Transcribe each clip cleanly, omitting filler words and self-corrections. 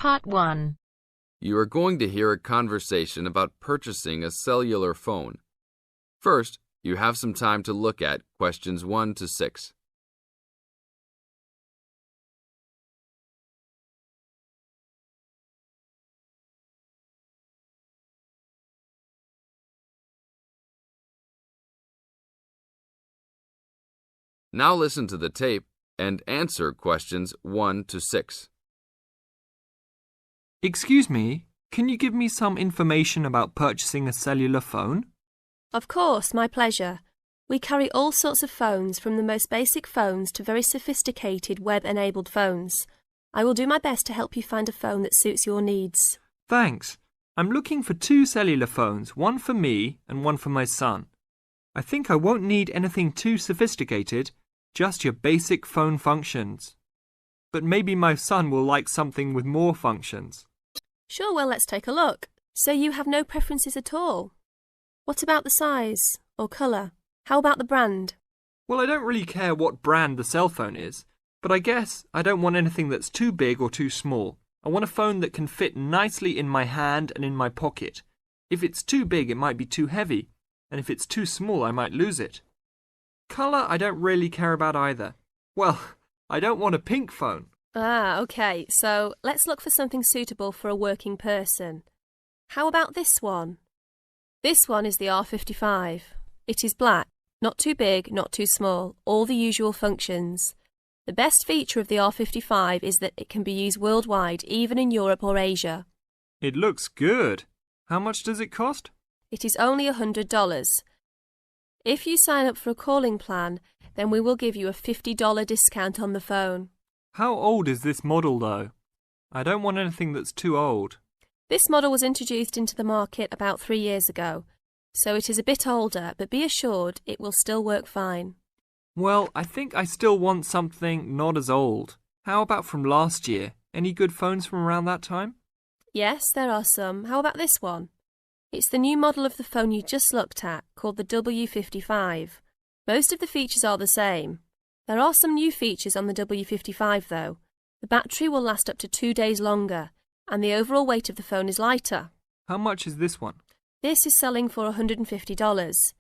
Part 1. You are going to hear a conversation about purchasing a cellular phone. First, you have some time to look at questions 1 to 6. Now listen to the tape and answer questions 1 to 6. Excuse me, can you give me some information about purchasing a cellular phone? Of course, my pleasure. We carry all sorts of phones, from the most basic phones to very sophisticated web-enabled phones. I will do my best to help you find a phone that suits your needs. Thanks. I'm looking for 2 cellular phones, one for me and one for my son. I think I won't need anything too sophisticated, just your basic phone functions. But maybe my son will like something with more functions. Sure, well, let's take a look. So you have no preferences at all? What about the size or colour? How about the brand? Well, I don't really care what brand the cell phone is, but I guess I don't want anything that's too big or too small. I want a phone that can fit nicely in my hand and in my pocket. If it's too big, it might be too heavy, and if it's too small, I might lose it. Colour, I don't really care about either. Well, I don't want a pink phone. Ah, OK, so let's look for something suitable for a working person. How about this one? This one is the R55. It is black, not too big, not too small, all the usual functions. The best feature of the R55 is that it can be used worldwide, even in Europe or Asia. It looks good. How much does it cost? It is only $100. If you sign up for a calling plan, then we will give you a $50 discount on the phone. How old is this model, though? I don't want anything that's too old. This model was introduced into the market about 3 years ago, so it is a bit older, but be assured it will still work fine. Well, I think I still want something not as old. How about from last year? Any good phones from around that time? Yes, there are some. How about this one? It's the new model of the phone you just looked at, called the W55. Most of the features are the same. There are some new features on the W55 though. The battery will last up to 2 days longer, and the overall weight of the phone is lighter. How much is this one? This is selling for $150.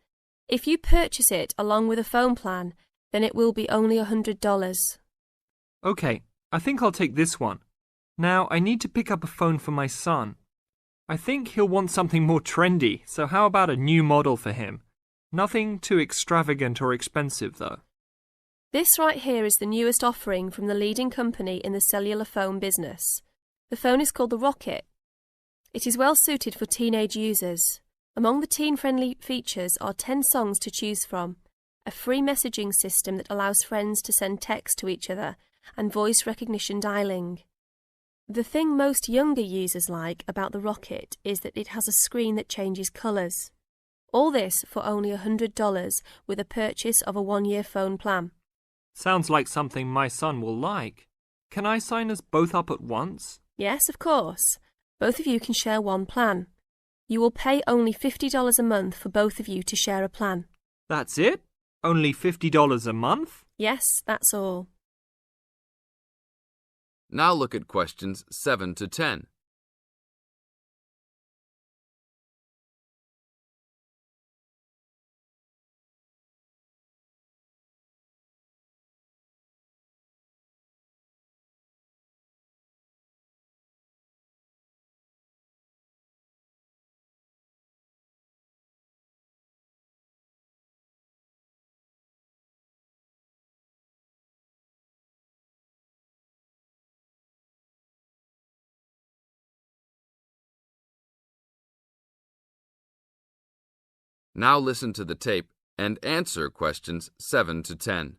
If you purchase it along with a phone plan, then it will be only $100. OK, I think I'll take this one. Now, I need to pick up a phone for my son. I think he'll want something more trendy, so how about a new model for him? Nothing too extravagant or expensive, though. This right here is the newest offering from the leading company in the cellular phone business. The phone is called the Rocket. It is well suited for teenage users. Among the teen-friendly features are 10 songs to choose from, a free messaging system that allows friends to send text to each other, and voice recognition dialing. The thing most younger users like about the Rocket is that it has a screen that changes colours. All this for only $100 with a purchase of a 1-year phone plan. Sounds like something my son will like. Can I sign us both up at once? Yes, of course. Both of you can share one plan. You will pay only $50 a month for both of you to share a plan. That's it? Only $50 a month? Yes, that's all. Now look at questions 7 to 10. Now listen to the tape and answer questions 7 to 10.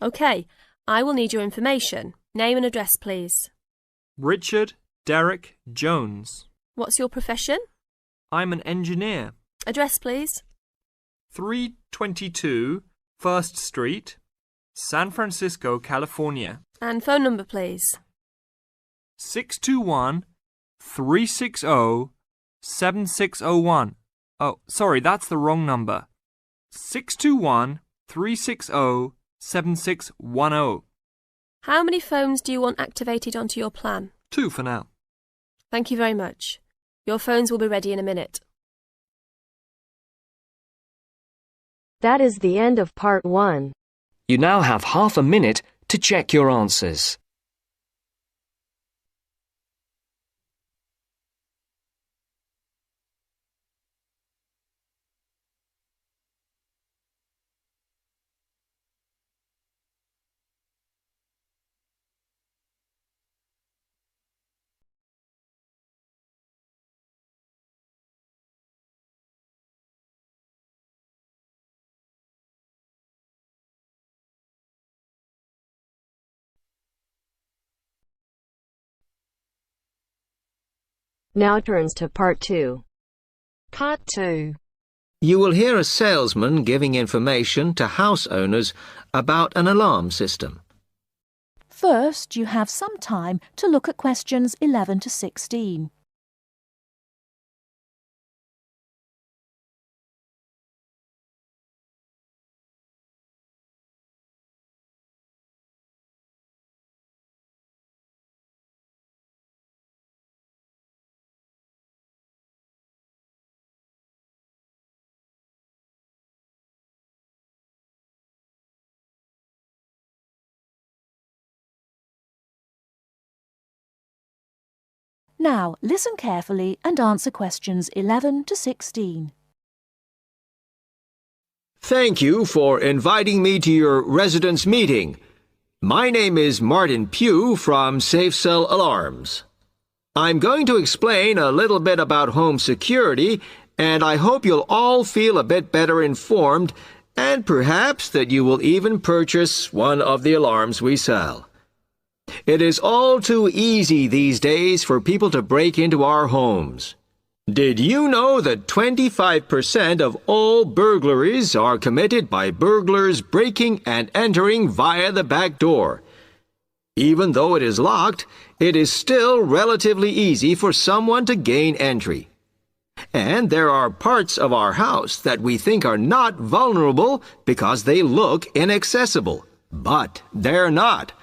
OK, I will need your information. Name and address, please. Richard Derek Jones. What's your profession? I'm an engineer. Address, please. 322 First Street, San Francisco, California. And phone number, please. 621-360-7601. Oh, sorry, that's the wrong number. 621-360-7610. How many phones do you want activated onto your plan? 2 for now. Thank you very much. Your phones will be ready in a minute. That is the end of part 1. You now have half a minute to check your answers. Now turns to part 2. Part 2. You will hear a salesman giving information to house owners about an alarm system. First, you have some time to look at questions 11 to 16. Now, listen carefully and answer questions 11 to 16. Thank you for inviting me to your residence meeting. My name is Martin Pugh from Safe Cell Alarms. I'm going to explain a little bit about home security, and I hope you'll all feel a bit better informed, and perhaps that you will even purchase one of the alarms we sell. It is all too easy these days for people to break into our homes. Did you know that 25% of all burglaries are committed by burglars breaking and entering via the back door? Even though it is locked, it is still relatively easy for someone to gain entry. And there are parts of our house that we think are not vulnerable because they look inaccessible. But they're not.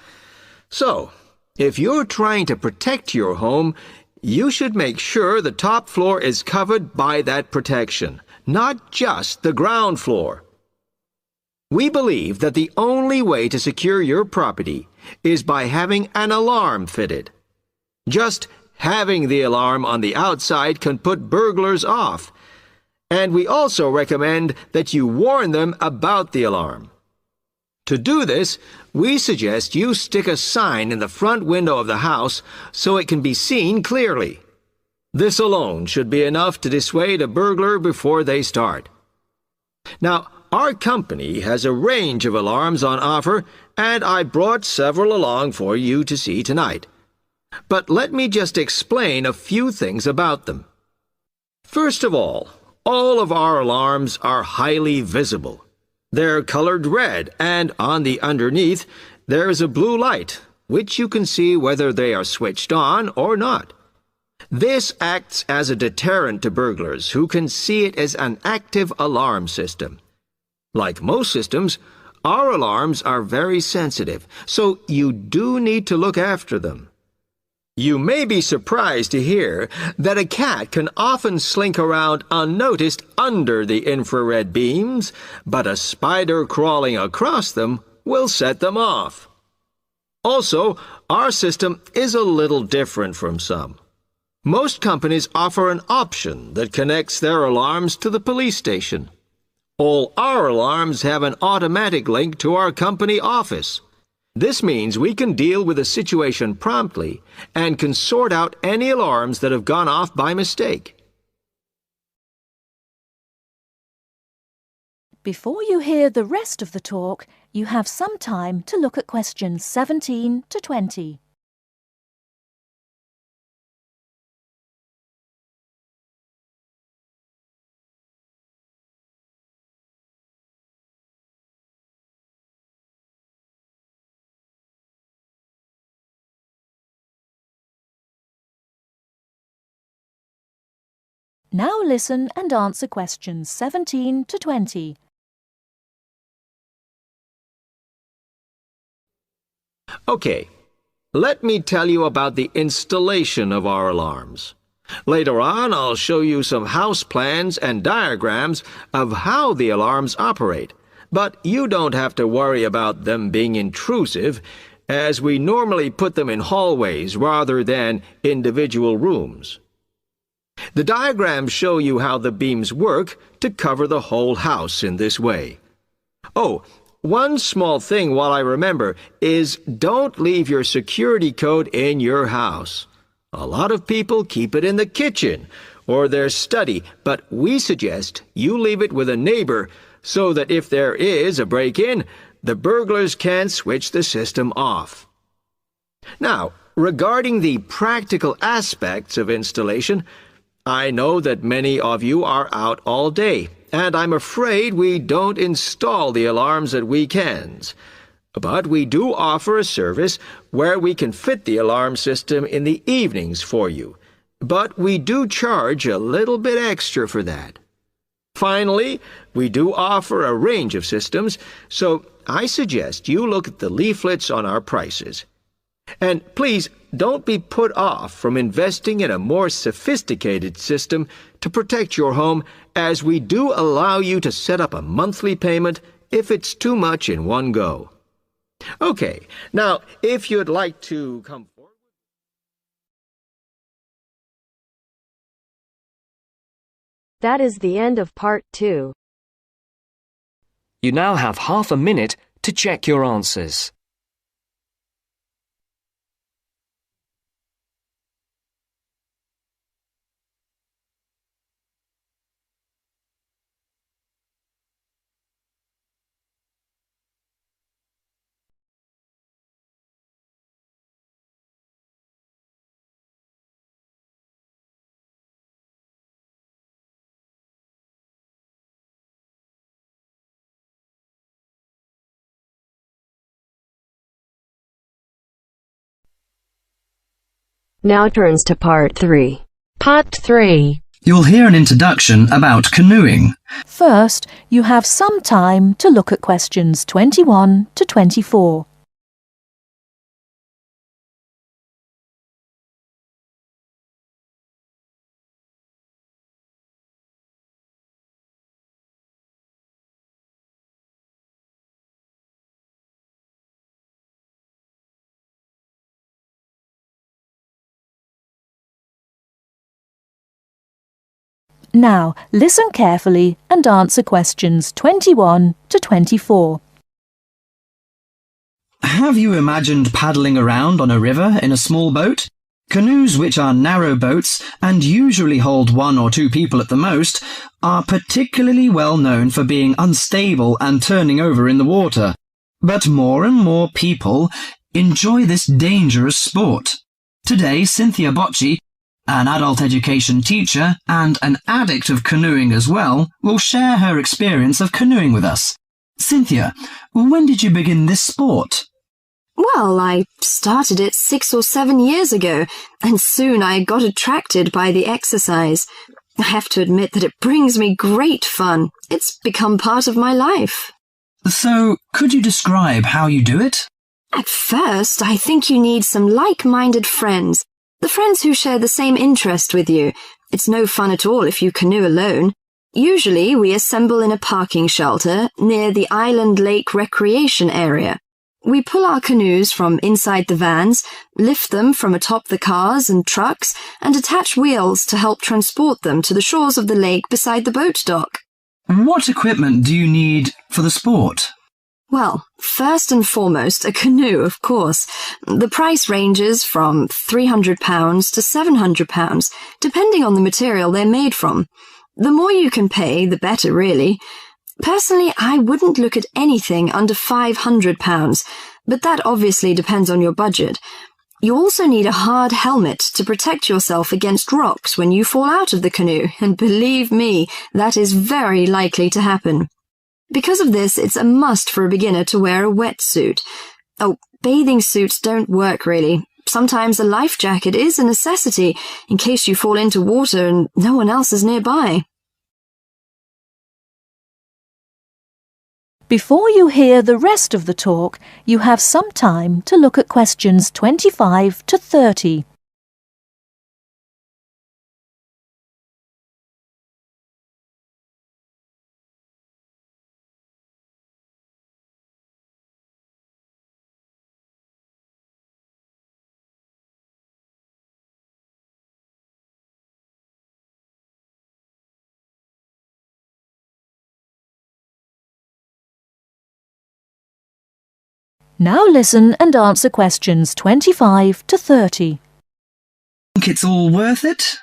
So, if you're trying to protect your home, you should make sure the top floor is covered by that protection, not just the ground floor. We believe that the only way to secure your property is by having an alarm fitted. Just having the alarm on the outside can put burglars off, and we also recommend that you warn them about the alarm. To do this, we suggest you stick a sign in the front window of the house so it can be seen clearly. This alone should be enough to dissuade a burglar before they start. Now, our company has a range of alarms on offer, and I brought several along for you to see tonight. But let me just explain a few things about them. First of all of our alarms are highly visible. They're colored red, and on the underneath, there is a blue light, which you can see whether they are switched on or not. This acts as a deterrent to burglars who can see it as an active alarm system. Like most systems, our alarms are very sensitive, so you do need to look after them. You may be surprised to hear that a cat can often slink around unnoticed under the infrared beams, but a spider crawling across them will set them off. Also, our system is a little different from some. Most companies offer an option that connects their alarms to the police station. All our alarms have an automatic link to our company office. This means we can deal with a situation promptly and can sort out any alarms that have gone off by mistake. Before you hear the rest of the talk, you have some time to look at questions 17 to 20. Now listen and answer questions 17 to 20. Okay, let me tell you about the installation of our alarms. Later on, I'll show you some house plans and diagrams of how the alarms operate, but you don't have to worry about them being intrusive, as we normally put them in hallways rather than individual rooms. The diagrams show you how the beams work to cover the whole house in this way. Oh, one small thing while I remember is don't leave your security code in your house. A lot of people keep it in the kitchen or their study, but we suggest you leave it with a neighbor so that if there is a break-in, the burglars can switch the system off. Now, regarding the practical aspects of installation, I know that many of you are out all day, and I'm afraid we don't install the alarms at weekends. But we do offer a service where we can fit the alarm system in the evenings for you. But we do charge a little bit extra for that. Finally, we do offer a range of systems, so I suggest you look at the leaflets on our prices. And please don't be put off from investing in a more sophisticated system to protect your home, as we do allow you to set up a monthly payment if it's too much in one go. Okay, now if you'd like to come forward. That is the end of part 2. You now have half a minute to check your answers. Now turns to part 3. Part 3. You'll hear an introduction about canoeing. First, you have some time to look at questions 21 to 24. Now, listen carefully and answer questions 21 to 24. Have you imagined paddling around on a river in a small boat? Canoes, which are narrow boats and usually hold 1 or 2 people at the most, are particularly well known for being unstable and turning over in the water. But more and more people enjoy this dangerous sport. Today, Cynthia Bocci, an adult education teacher and an addict of canoeing as well, will share her experience of canoeing with us. Cynthia, when did you begin this sport? Well, I started it 6 or 7 years ago, and soon I got attracted by the exercise. I have to admit that it brings me great fun. It's become part of my life. So, could you describe how you do it? At first, I think you need some like-minded friends. The friends who share the same interest with you. It's no fun at all if you canoe alone. Usually, we assemble in a parking shelter near the Island Lake Recreation Area. We pull our canoes from inside the vans, lift them from atop the cars and trucks, and attach wheels to help transport them to the shores of the lake beside the boat dock. What equipment do you need for the sport? Well, first and foremost, a canoe, of course. The price ranges from £300 to £700, depending on the material they're made from. The more you can pay, the better, really. Personally, I wouldn't look at anything under £500, but that obviously depends on your budget. You also need a hard helmet to protect yourself against rocks when you fall out of the canoe, and believe me, that is very likely to happen. Because of this, it's a must for a beginner to wear a wetsuit. Oh, bathing suits don't work really. Sometimes a life jacket is a necessity in case you fall into water and no one else is nearby. Before you hear the rest of the talk, you have some time to look at questions 25 to 30. Now listen and answer questions 25 to 30. Think it's all worth it?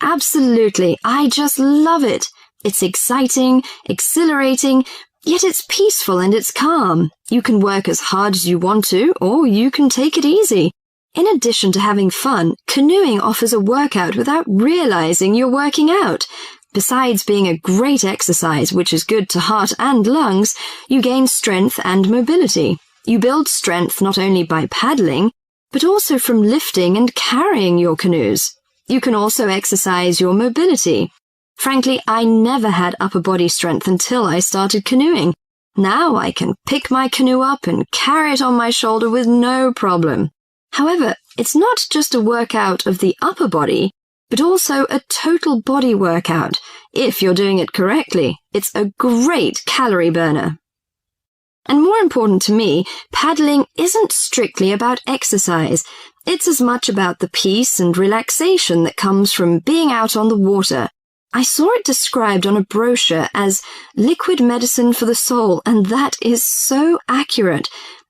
Absolutely. I just love it. It's exciting, exhilarating, yet it's peaceful and it's calm. You can work as hard as you want to, or you can take it easy. In addition to having fun, canoeing offers a workout without realizing you're working out. Besides being a great exercise, which is good to heart and lungs, you gain strength and mobility. You build strength not only by paddling, but also from lifting and carrying your canoes. You can also exercise your mobility. Frankly, I never had upper body strength until I started canoeing. Now I can pick my canoe up and carry it on my shoulder with no problem. However, it's not just a workout of the upper body, but also a total body workout. If you're doing it correctly, it's a great calorie burner. And more important to me, paddling isn't strictly about exercise. It's as much about the peace and relaxation that comes from being out on the water. I saw it described on a brochure as liquid medicine for the soul, and that is so accurate.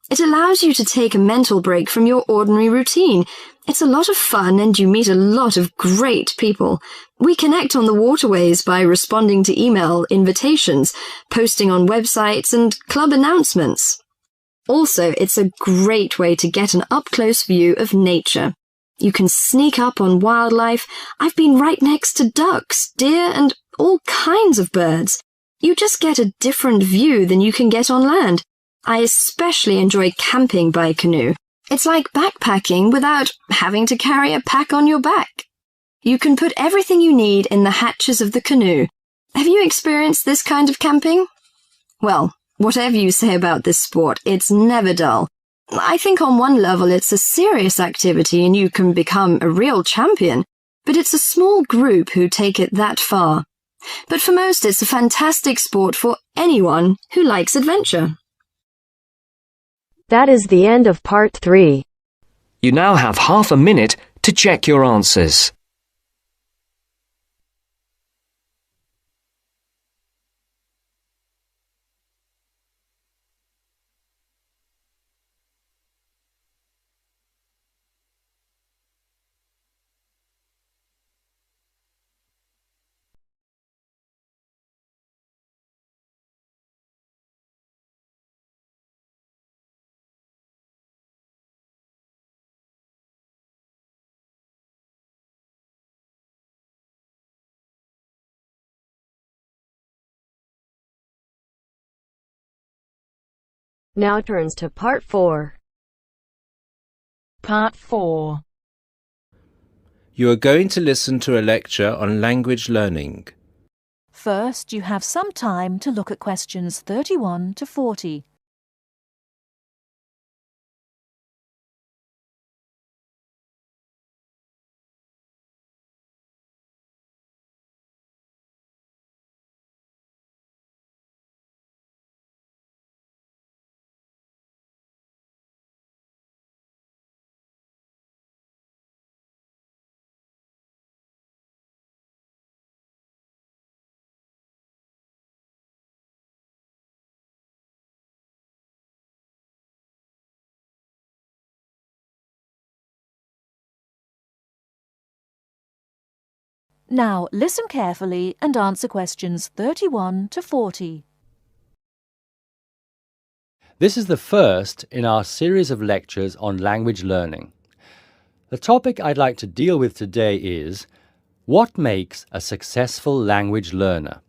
It allows you to take a mental break from your ordinary routine. It's a lot of fun and you meet a lot of great people. We connect on the waterways by responding to email invitations, posting on websites and club announcements. Also, it's a great way to get an up-close view of nature. You can sneak up on wildlife. I've been right next to ducks, deer, and all kinds of birds. You just get a different view than you can get on land. I especially enjoy camping by canoe. It's like backpacking without having to carry a pack on your back. You can put everything you need in the hatches of the canoe. Have you experienced this kind of camping? Well, whatever you say about this sport, it's never dull. I think on one level it's a serious activity and you can become a real champion, but it's a small group who take it that far. But for most, it's a fantastic sport for anyone who likes adventure. That is the end of part 3. You now have half a minute to check your answers. Now turns to part 4. Part 4. You are going to listen to a lecture on language learning. First, you have some time to look at questions 31 to 40. Now listen carefully and answer questions 31 to 40. This is the first in our series of lectures on language learning. The topic I'd like to deal with today is what makes a successful language learner?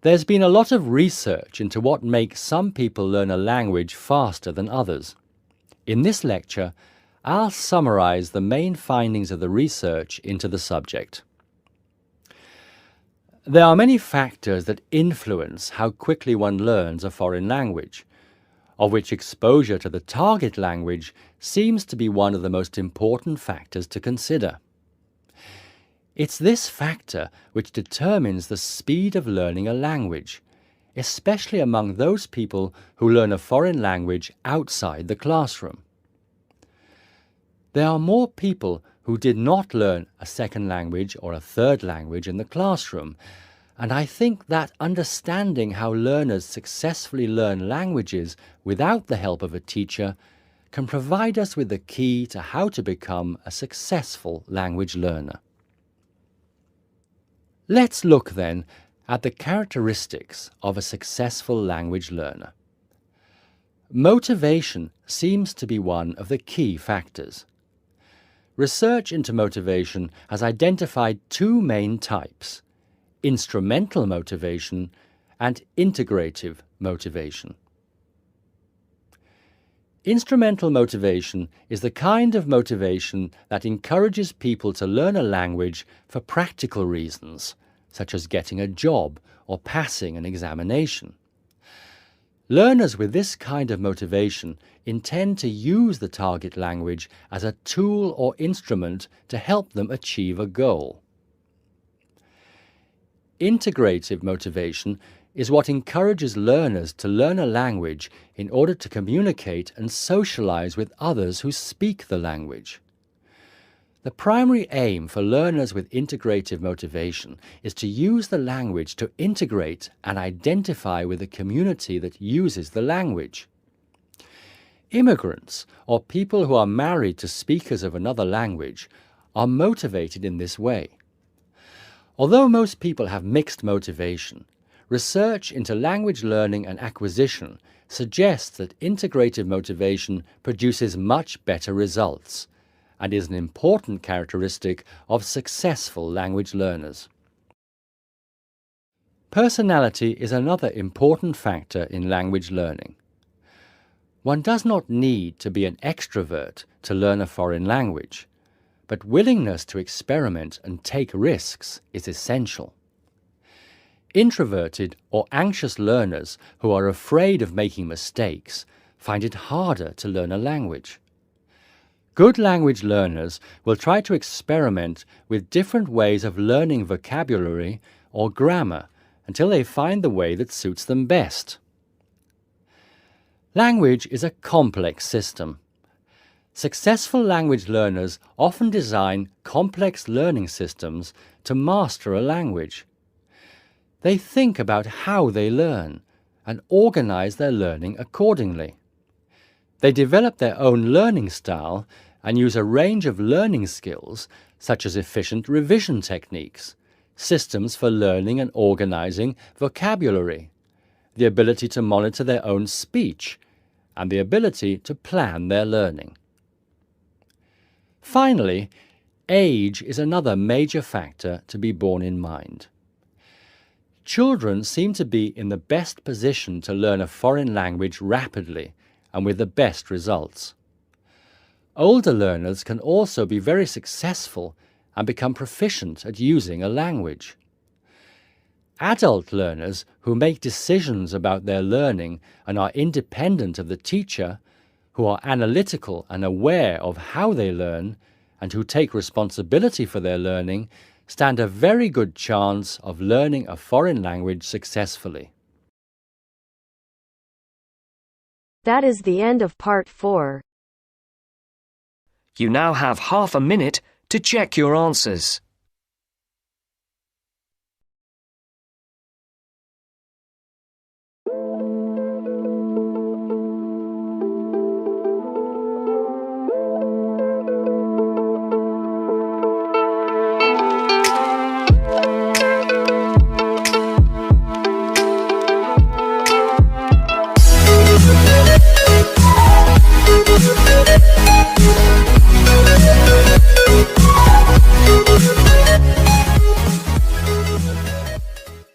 There's been a lot of research into what makes some people learn a language faster than others. In this lecture, I'll summarize the main findings of the research into the subject. There are many factors that influence how quickly one learns a foreign language, of which exposure to the target language seems to be one of the most important factors to consider. It's this factor which determines the speed of learning a language, especially among those people who learn a foreign language outside the classroom. There are more people who did not learn a second language or a third language in the classroom, and I think that understanding how learners successfully learn languages without the help of a teacher can provide us with the key to how to become a successful language learner. Let's look then at the characteristics of a successful language learner. Motivation seems to be one of the key factors. Research into motivation has identified two main types: instrumental motivation and integrative motivation. Instrumental motivation is the kind of motivation that encourages people to learn a language for practical reasons, such as getting a job or passing an examination. Learners with this kind of motivation intend to use the target language as a tool or instrument to help them achieve a goal. Integrative motivation is what encourages learners to learn a language in order to communicate and socialize with others who speak the language. The primary aim for learners with integrative motivation is to use the language to integrate and identify with the community that uses the language. Immigrants, or people who are married to speakers of another language, are motivated in this way. Although most people have mixed motivation, research into language learning and acquisition suggests that integrative motivation produces much better results and is an important characteristic of successful language learners. Personality is another important factor in language learning. One does not need to be an extrovert to learn a foreign language, but willingness to experiment and take risks is essential. Introverted or anxious learners who are afraid of making mistakes find it harder to learn a language. Good language learners will try to experiment with different ways of learning vocabulary or grammar until they find the way that suits them best. Language is a complex system. Successful language learners often design complex learning systems to master a language. They think about how they learn and organize their learning accordingly. They develop their own learning style and use a range of learning skills such as efficient revision techniques, systems for learning and organizing vocabulary, the ability to monitor their own speech, and the ability to plan their learning. Finally, age is another major factor to be borne in mind. Children seem to be in the best position to learn a foreign language rapidly and with the best results. Older learners can also be very successful and become proficient at using a language. Adult learners who make decisions about their learning and are independent of the teacher, who are analytical and aware of how they learn, and who take responsibility for their learning, stand a very good chance of learning a foreign language successfully. That is the end of part 4. You now have half a minute to check your answers.